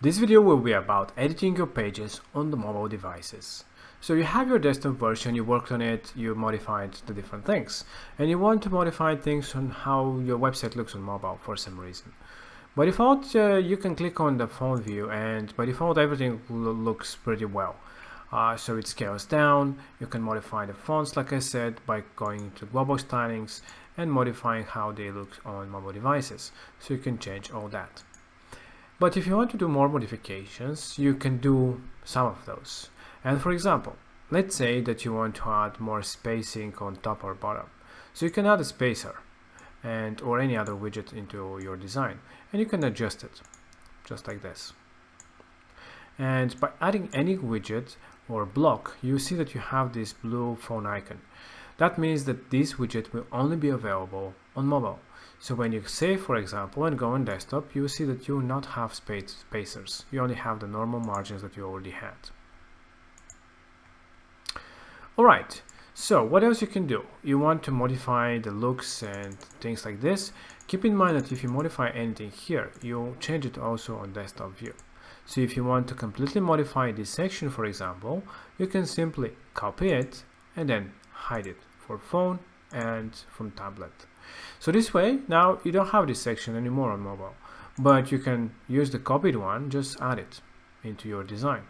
This video will be about editing your pages on the mobile devices. So you have your desktop version, you worked on it, you modified the different things, and you want to modify things on how your website looks on mobile for some reason. By default, you can click on the phone view, and by default everything looks pretty well. So it scales down. You can modify the fonts, like I said, by going to global stylings and modifying how they look on mobile devices. So you can change all that. But if you want to do more modifications, you can do some of those. And for example, let's say that you want to add more spacing on top or bottom. So you can add a spacer or any other widget into your design, and you can adjust it just like this. And by adding any widget or block, you see that you have this blue phone icon. That means that this widget will only be available on mobile. So when you save, for example, and go on desktop, you will see that you will not have spacers. You only have the normal margins that you already had. Alright, so what else you can do? You want to modify the looks and things like this. Keep in mind that if you modify anything here, you'll change it also on desktop view. So if you want to completely modify this section, for example, you can simply copy it and then hide it for phone and from tablet. So this way, now you don't have this section anymore on mobile, but you can use the copied one, just add it into your design.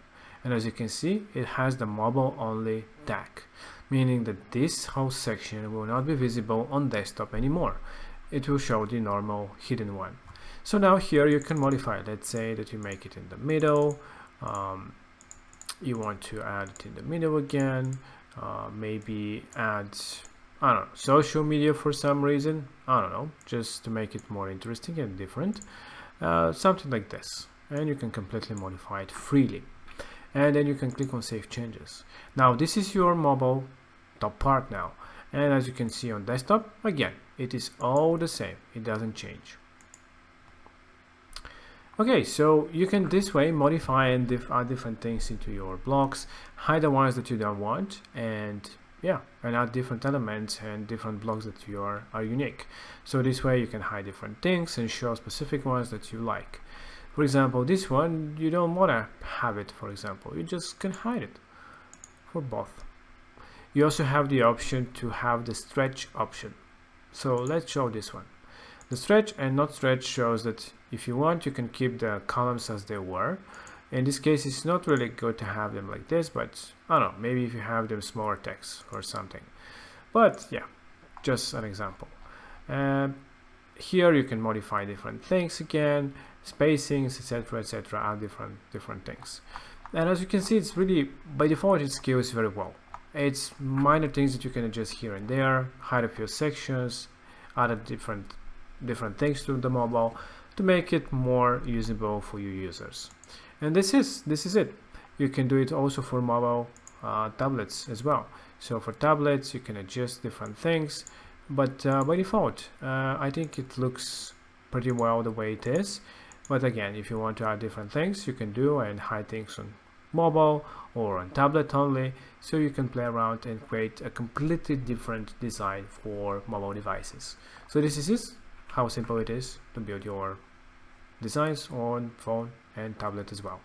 And as you can see, it has the mobile only tag, meaning that this whole section will not be visible on desktop anymore. It will show the normal hidden one. So now here you can modify. Let's say that you make it in the middle. You want to add it in the middle again. Maybe add, I don't know, social media for some reason. I don't know, just to make it more interesting and different. Something like this. And you can completely modify it freely. And then you can click on Save Changes. Now this is your mobile top part now. And as you can see on desktop, again, it is all the same. It doesn't change. Okay, so you can this way modify and add different things into your blocks, hide the ones that you don't want, and yeah, and add different elements and different blocks that are unique. So this way you can hide different things and show specific ones that you like. For example, this one, you don't want to have it, for example. You just can hide it for both. You also have the option to have the stretch option. So let's show this one. The stretch and not stretch shows that if you want, you can keep the columns as they were. In this case, it's not really good to have them like this, but I don't know, maybe if you have them smaller text or something. But yeah, just an example. Here you can modify different things again, spacings, etc., add different things. And as you can see, it's really, by default, it scales very well. It's minor things that you can adjust here and there, hide a few sections, add different things to the mobile to make it more usable for your users. And this is it. You can do it also for mobile tablets as well. So for tablets, you can adjust different things. But by default, I think it looks pretty well the way it is. But again, if you want to add different things, you can do and hide things on mobile or on tablet only. So you can play around and create a completely different design for mobile devices. So this is how simple it is to build your designs on phone and tablet as well.